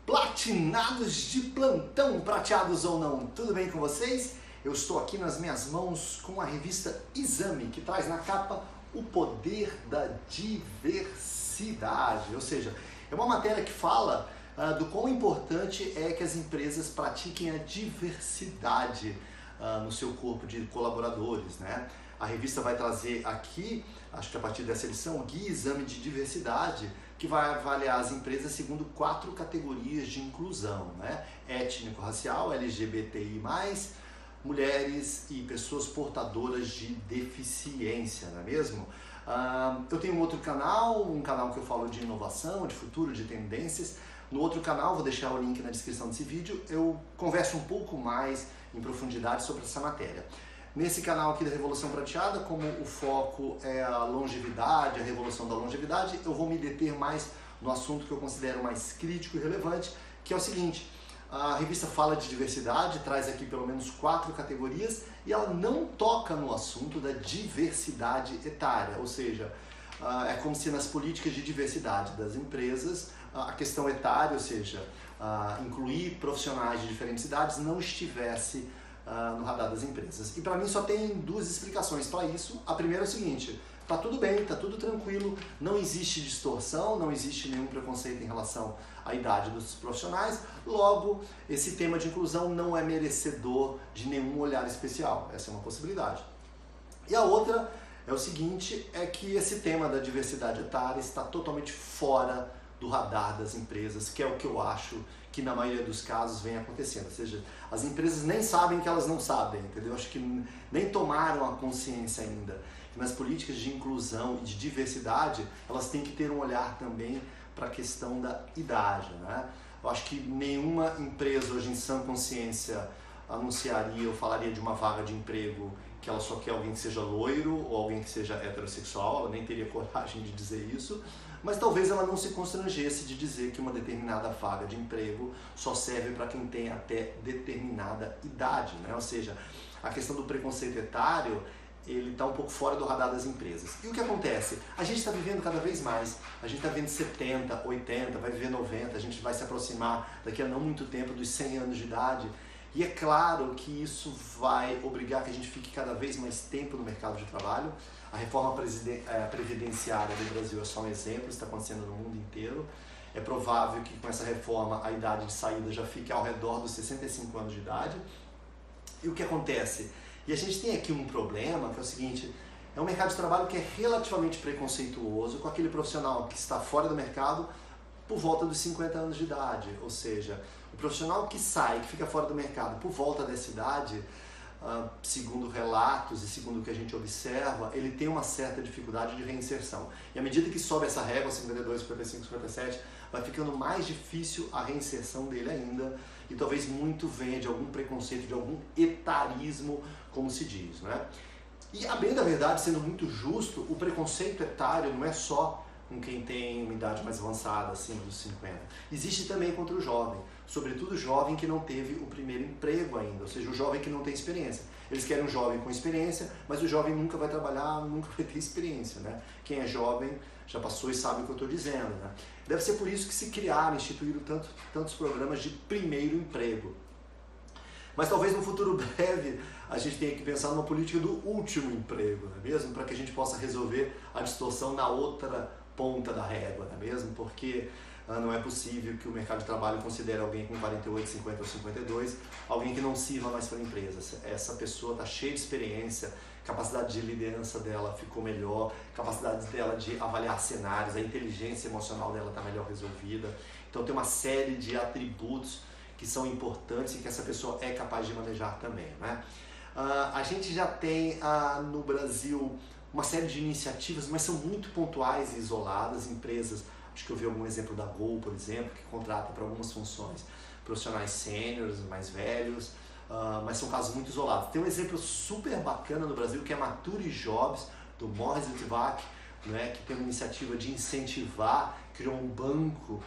Platinados de plantão, prateados ou não, tudo bem com vocês? Eu estou aqui nas minhas mãos com a revista Exame, que traz na capa o poder da diversidade, ou seja, é uma matéria que fala do quão importante é que as empresas pratiquem a diversidade no seu corpo de colaboradores, né? A revista vai trazer aqui, acho que a partir dessa edição, o Guia Exame de Diversidade, que vai avaliar as empresas segundo 4 categorias de inclusão, né? Étnico-racial, LGBTI+, mulheres e pessoas portadoras de deficiência, não é mesmo? Eu tenho um outro canal, um canal que eu falo de inovação, de futuro, de tendências. No outro canal, vou deixar o link na descrição desse vídeo, eu converso um pouco mais em profundidade sobre essa matéria. Nesse canal aqui da Revolução Prateada, como o foco é a longevidade, a revolução da longevidade, eu vou me deter mais no assunto que eu considero mais crítico e relevante, que é o seguinte: a revista fala de diversidade, traz aqui pelo menos 4 categorias e ela não toca no assunto da diversidade etária, ou seja, é como se nas políticas de diversidade das empresas a questão etária, ou seja, incluir profissionais de diferentes idades, não estivesse no radar das empresas. E para mim só tem 2 explicações para isso. A primeira é o seguinte: tá tudo bem, tá tudo tranquilo, não existe distorção, não existe nenhum preconceito em relação à idade dos profissionais, logo esse tema de inclusão não é merecedor de nenhum olhar especial. Essa é uma possibilidade. E a outra é o seguinte, é que esse tema da diversidade etária está totalmente fora do radar das empresas, que é o que eu acho que na maioria dos casos vem acontecendo. Ou seja, as empresas nem sabem que elas não sabem, entendeu? Acho que nem tomaram a consciência ainda que nas políticas de inclusão e de diversidade elas têm que ter um olhar também para a questão da idade, né? Eu acho que nenhuma empresa hoje em sã consciência anunciaria ou falaria de uma vaga de emprego que ela só quer alguém que seja loiro ou alguém que seja heterossexual, ela nem teria coragem de dizer isso, mas talvez ela não se constrangesse de dizer que uma determinada vaga de emprego só serve para quem tem até determinada idade, né? Ou seja, a questão do preconceito etário, ele está um pouco fora do radar das empresas. E o que acontece? A gente está vivendo cada vez mais, a gente está vivendo 70, 80, vai viver 90, a gente vai se aproximar daqui a não muito tempo dos 100 anos de idade, e é claro que isso vai obrigar que a gente fique cada vez mais tempo no mercado de trabalho. A reforma previdenciária do Brasil é só um exemplo, está acontecendo no mundo inteiro. É provável que com essa reforma a idade de saída já fique ao redor dos 65 anos de idade. E o que acontece? E a gente tem aqui um problema, que é o seguinte: é um mercado de trabalho que é relativamente preconceituoso com aquele profissional que está fora do mercado por volta dos 50 anos de idade. Ou seja, o profissional que sai, que fica fora do mercado por volta dessa idade, segundo relatos e segundo o que a gente observa, ele tem uma certa dificuldade de reinserção. E à medida que sobe essa régua, 52, 55, 57, vai ficando mais difícil a reinserção dele ainda, e talvez muito venha de algum preconceito, de algum etarismo, como se diz, né? E a bem da verdade, sendo muito justo, o preconceito etário não é só com quem tem uma idade mais avançada, acima dos 50. Existe também contra o jovem, sobretudo o jovem que não teve o primeiro emprego ainda, ou seja, o jovem que não tem experiência. Eles querem um jovem com experiência, mas o jovem nunca vai trabalhar, nunca vai ter experiência, né? Quem é jovem já passou e sabe o que eu estou dizendo, né? Deve ser por isso que se criaram, instituíram tantos programas de primeiro emprego. Mas talvez no futuro breve a gente tenha que pensar numa política do último emprego, não é mesmo? Para que a gente possa resolver a distorção na outra ponta da régua, não é mesmo? Porque não é possível que o mercado de trabalho considere alguém com 48, 50 ou 52 alguém que não sirva mais para a empresa. Essa pessoa está cheia de experiência, capacidade de liderança dela ficou melhor, capacidade dela de avaliar cenários, a inteligência emocional dela está melhor resolvida. Então tem uma série de atributos que são importantes e que essa pessoa é capaz de manejar também, né? A gente já tem no Brasil uma série de iniciativas, mas são muito pontuais e isoladas. Empresas, acho que eu vi algum exemplo da Gol, por exemplo, que contrata para algumas funções profissionais sêniores, mais velhos, mas são casos muito isolados. Tem um exemplo super bacana no Brasil que é a Mature Jobs, do Morris Utbach, né, que tem uma iniciativa de incentivar, criou um banco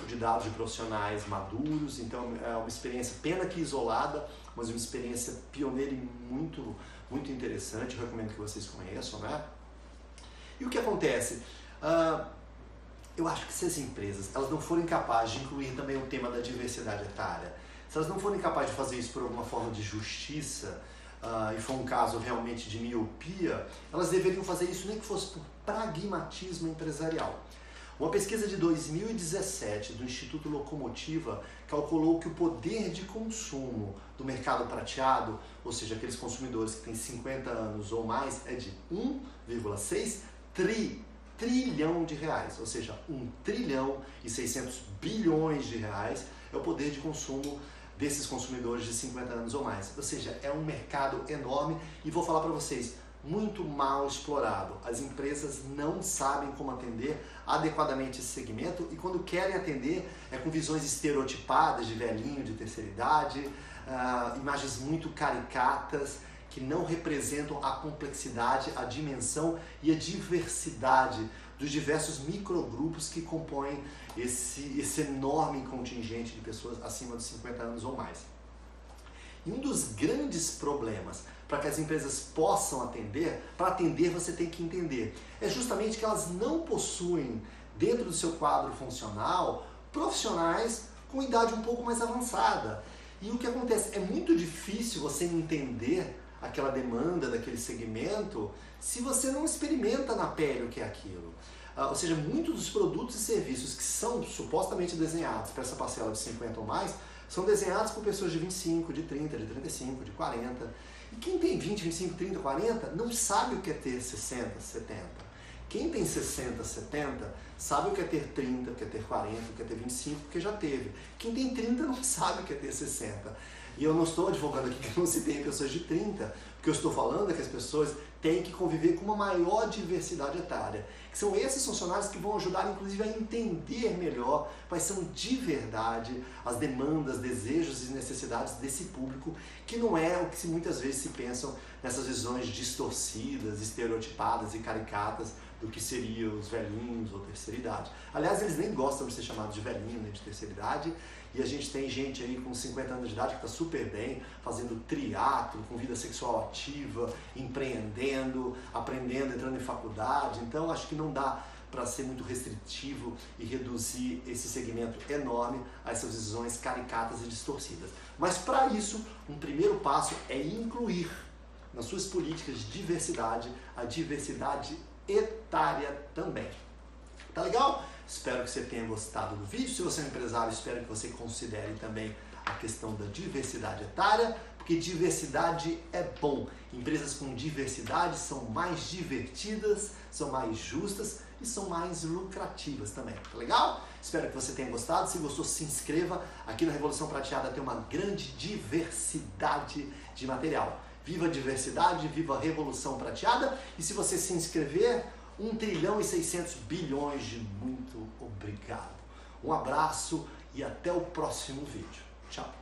de dados de profissionais maduros. Então é uma experiência, pena que isolada, mas uma experiência pioneira e muito interessante. Eu recomendo que vocês conheçam, né? E o que acontece? Eu acho que se as empresas elas não forem capazes de incluir também o tema da diversidade etária, se elas não forem capazes de fazer isso por alguma forma de justiça, e for um caso realmente de miopia, elas deveriam fazer isso nem que fosse por pragmatismo empresarial. Uma pesquisa de 2017 do Instituto Locomotiva calculou que o poder de consumo do mercado prateado, ou seja, aqueles consumidores que têm 50 anos ou mais, é de 1,6 trilhão de reais, ou seja, 1 trilhão e 600 bilhões de reais é o poder de consumo desses consumidores de 50 anos ou mais. Ou seja, é um mercado enorme e vou falar para vocês, muito mal explorado. As empresas não sabem como atender adequadamente esse segmento e quando querem atender é com visões estereotipadas de velhinho, de terceira idade, imagens muito caricatas que não representam a complexidade, a dimensão e a diversidade dos diversos microgrupos que compõem esse enorme contingente de pessoas acima de 50 anos ou mais. E um dos grandes problemas para que as empresas possam atender, para atender você tem que entender, é justamente que elas não possuem dentro do seu quadro funcional profissionais com idade um pouco mais avançada. E o que acontece? É muito difícil você entender aquela demanda daquele segmento se você não experimenta na pele o que é aquilo. Ou seja, muitos dos produtos e serviços que são supostamente desenhados para essa parcela de 50 ou mais são desenhados por pessoas de 25, de 30, de 35, de 40. E quem tem 20, 25, 30, 40 não sabe o que é ter 60, 70. Quem tem 60, 70 sabe o que é ter 30, o que é ter 40, o que é ter 25, porque já teve. Quem tem 30 não sabe o que é ter 60. E eu não estou advogando aqui que não se tenha pessoas de 30. O que eu estou falando é que as pessoas têm que conviver com uma maior diversidade etária. Que são esses funcionários que vão ajudar, inclusive, a entender melhor quais são de verdade as demandas, desejos e necessidades desse público, que não é o que muitas vezes se pensam nessas visões distorcidas, estereotipadas e caricatas do que seriam os velhinhos ou terceira idade. Aliás, eles nem gostam de ser chamados de velhinho nem de terceira idade, e a gente tem gente aí com 50 anos de idade que está super bem, fazendo triatlo, com vida sexual ativa, empreendendo, aprendendo, entrando em faculdade. Então, acho que não dá para ser muito restritivo e reduzir esse segmento enorme a essas visões caricatas e distorcidas. Mas para isso, um primeiro passo é incluir nas suas políticas de diversidade a diversidade etária também. Tá legal? Espero que você tenha gostado do vídeo. Se você é um empresário, espero que você considere também a questão da diversidade etária, porque diversidade é bom. Empresas com diversidade são mais divertidas, são mais justas e são mais lucrativas também. Tá legal? Espero que você tenha gostado. Se gostou, se inscreva. Aqui na Revolução Prateada tem uma grande diversidade de material. Viva a diversidade, viva a Revolução Prateada. E se você se inscrever, 1 trilhão e 600 bilhões de muito obrigado. Um abraço e até o próximo vídeo. Tchau.